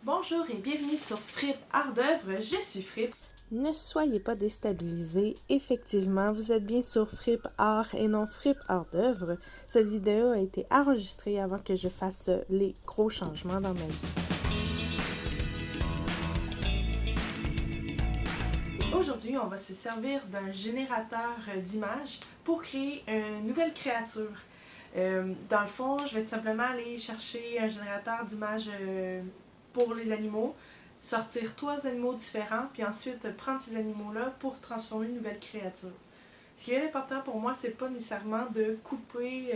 Bonjour et bienvenue sur Fripp Art d'œuvre, je suis Fripp. Ne soyez pas déstabilisés, effectivement, vous êtes bien sur Fripp Art et non Fripp Art d'œuvre. Cette vidéo a été enregistrée avant que je fasse les gros changements dans ma vie. Aujourd'hui, on va se servir d'un générateur d'images pour créer une nouvelle créature. Dans le fond, je vais tout simplement aller chercher un générateur d'images pour les animaux, sortir 3 animaux différents, puis ensuite prendre ces animaux-là pour transformer une nouvelle créature. Ce qui est important pour moi, c'est pas nécessairement de couper,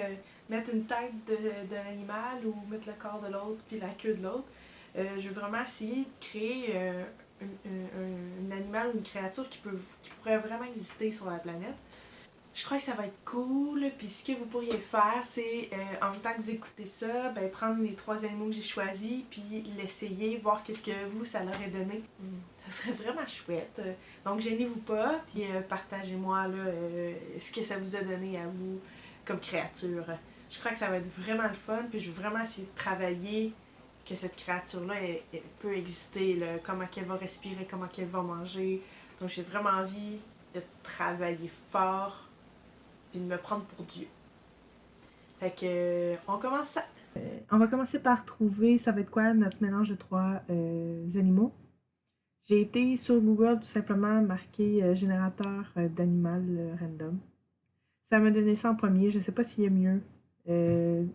mettre une tête d'un animal ou mettre le corps de l'autre puis la queue de l'autre. Je veux vraiment essayer de créer un animal ou une créature qui pourrait vraiment exister sur la planète. Je crois que ça va être cool, puis ce que vous pourriez faire, c'est en même temps que vous écoutez ça, ben, prendre les 3 animaux que j'ai choisis, puis l'essayer, voir qu'est-ce que vous, ça leur a donné. Ça serait vraiment chouette. Donc, gênez-vous pas, puis partagez-moi là, ce que ça vous a donné à vous comme créature. Je crois que ça va être vraiment le fun, puis je veux vraiment essayer de travailler que cette créature-là elle peut exister, là, comment qu'elle va respirer, comment qu'elle va manger. Donc, j'ai vraiment envie de travailler fort puis de me prendre pour Dieu. Fait que, on commence ça. On va commencer par trouver, ça va être quoi notre mélange de 3 animaux. J'ai été sur Google tout simplement marquer générateur d'animal random. Ça m'a donné ça en premier, je sais pas s'il y a mieux.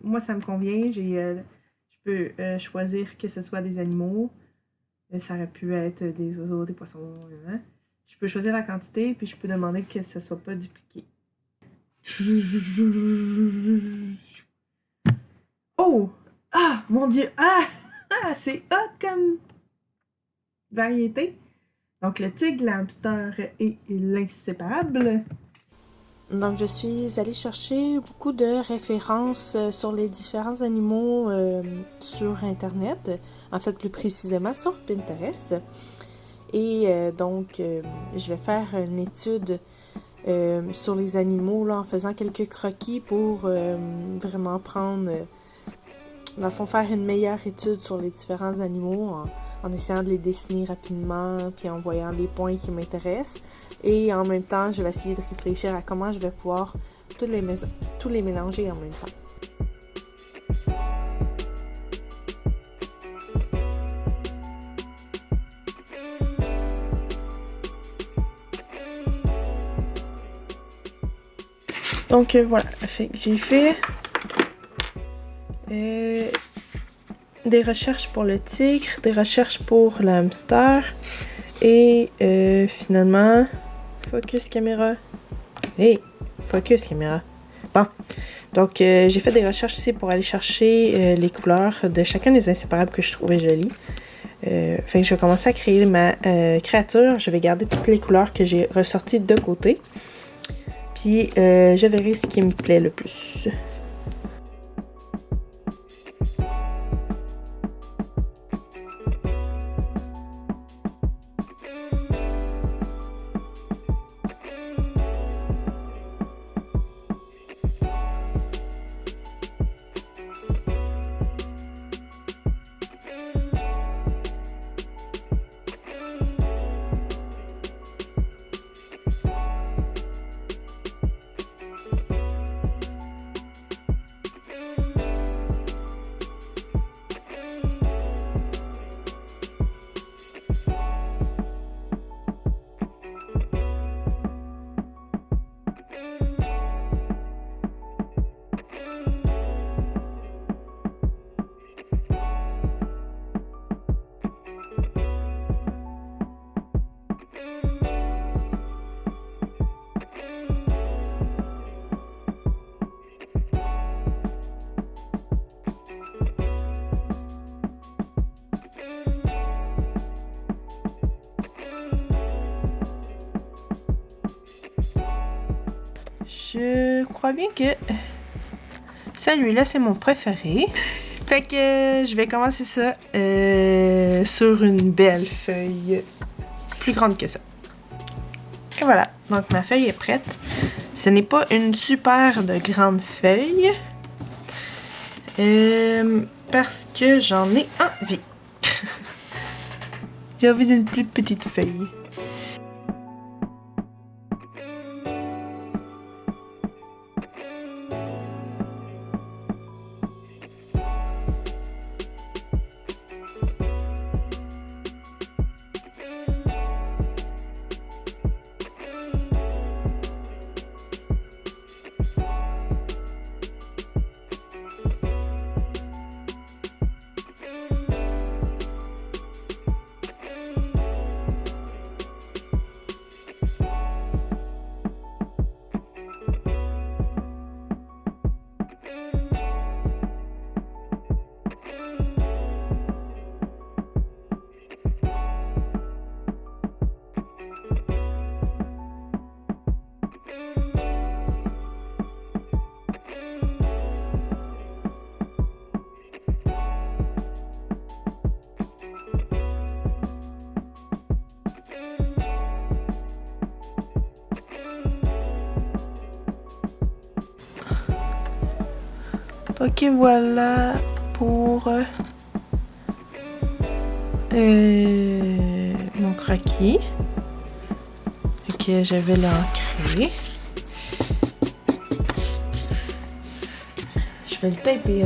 Moi ça me convient, je peux choisir que ce soit des animaux. Ça aurait pu être des oiseaux, des poissons. Je peux choisir la quantité, puis je peux demander que ce soit pas dupliqué. Oh! Ah! Mon Dieu! Ah! C'est hot comme variété. Donc, le tigre, l'hamster et l'inséparable. Donc, je suis allée chercher beaucoup de références sur les différents animaux sur Internet, en fait plus précisément sur Pinterest. Et je vais faire une étude sur les animaux là, en faisant quelques croquis pour vraiment prendre, dans le fond, faire une meilleure étude sur les différents animaux en essayant de les dessiner rapidement puis en voyant les points qui m'intéressent. Et en même temps, je vais essayer de réfléchir à comment je vais pouvoir tous les mélanger en même temps. Donc voilà, j'ai fait des recherches pour le tigre, des recherches pour l'hamster et finalement, focus caméra. Hey, focus caméra. Bon, donc j'ai fait des recherches aussi pour aller chercher les couleurs de chacun des inséparables que je trouvais jolies. Fait que je vais commencer à créer ma créature. Je vais garder toutes les couleurs que j'ai ressorties de côté. Puis je verrai ce qui me plaît le plus. Je crois bien que celui-là, c'est mon préféré. Fait que je vais commencer ça sur une belle feuille plus grande que ça. Et voilà, donc ma feuille est prête. Ce n'est pas une super de grande feuille. Parce que j'en ai envie. J'ai envie d'une plus petite feuille. Ok, voilà pour mon croquis. Ok, je vais l'ancrer. Je vais le taper.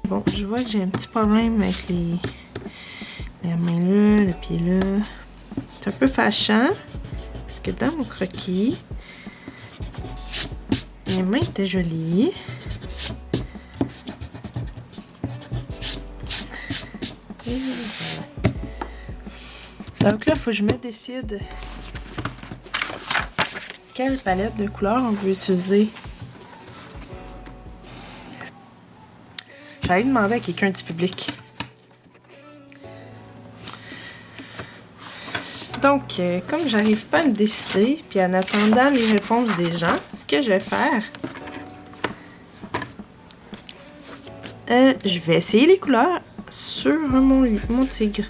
Bon, je vois que j'ai un petit problème avec la main là, le pied là. C'est un peu fâchant parce que dans mon croquis, les mains étaient jolies. Et voilà. Donc là, il faut que je me décide quelle palette de couleurs on veut utiliser. J'allais demander à quelqu'un du public. Donc, comme j'arrive pas à me décider, puis en attendant les réponses des gens, ce que je vais faire, je vais essayer les couleurs sur mon tigre.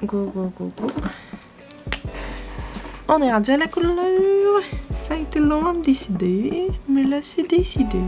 Go. On est rendu à la couleur. Ça a été long à me décider, mais là c'est décidé.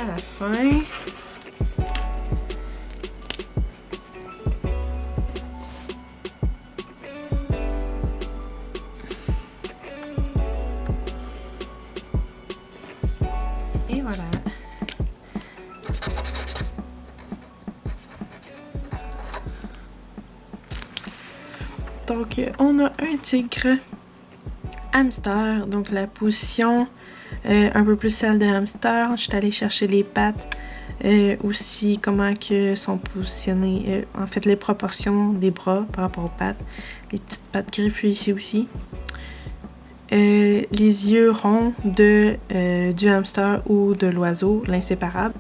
à la fin. Et voilà. Donc, on a un tigre hamster, donc la position un peu plus celle de hamster. Je suis allée chercher les pattes, aussi comment que sont positionnées, en fait les proportions des bras par rapport aux pattes, les petites pattes griffues ici aussi. Les yeux ronds du hamster ou de l'oiseau, l'inséparable.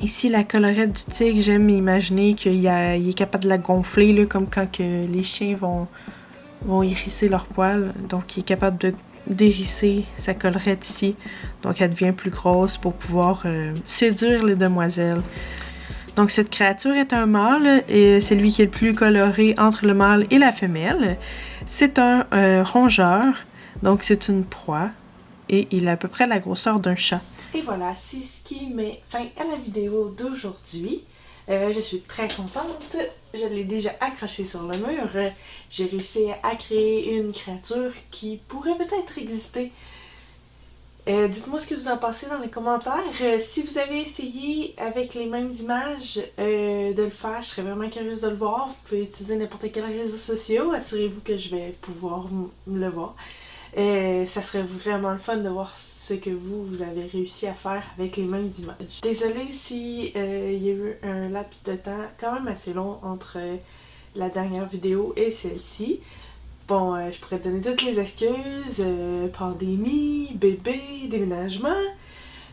Ici, la collerette du tigre, j'aime imaginer qu'il est capable de la gonfler, là, comme quand que les chiens vont hérisser leurs poils. Donc, il est capable d'hérisser sa collerette ici. Donc, elle devient plus grosse pour pouvoir séduire les demoiselles. Donc, cette créature est un mâle et c'est lui qui est le plus coloré entre le mâle et la femelle. C'est un rongeur, donc c'est une proie et il a à peu près la grosseur d'un chat. Et voilà, c'est ce qui met fin à la vidéo d'aujourd'hui. Je suis très contente. Je l'ai déjà accroché sur le mur. J'ai réussi à créer une créature qui pourrait peut-être exister. Dites-moi ce que vous en pensez dans les commentaires. Si vous avez essayé avec les mêmes images de le faire, je serais vraiment curieuse de le voir. Vous pouvez utiliser n'importe quel réseau social. Assurez-vous que je vais pouvoir le voir. Ça serait vraiment le fun de voir ce que vous avez réussi à faire avec les mêmes images. Désolée si il y a eu un laps de temps quand même assez long entre la dernière vidéo et celle-ci. Bon, je pourrais donner toutes les excuses, pandémie, bébé, déménagement,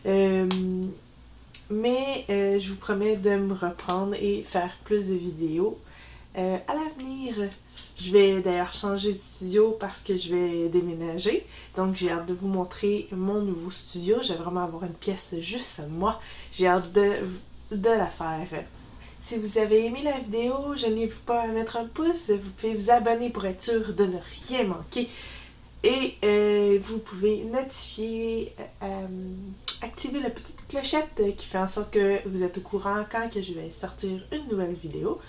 mais je vous promets de me reprendre et faire plus de vidéos à l'avenir. Je vais d'ailleurs changer de studio parce que je vais déménager. Donc j'ai hâte de vous montrer mon nouveau studio. Je vais vraiment avoir une pièce juste à moi. J'ai hâte de la faire. Si vous avez aimé la vidéo, je n'hésitez pas à mettre un pouce. Vous pouvez vous abonner pour être sûr de ne rien manquer. Et vous pouvez notifier, activer la petite clochette qui fait en sorte que vous êtes au courant quand que je vais sortir une nouvelle vidéo.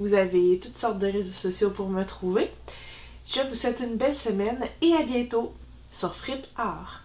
Vous avez toutes sortes de réseaux sociaux pour me trouver. Je vous souhaite une belle semaine et à bientôt sur Fripp Art.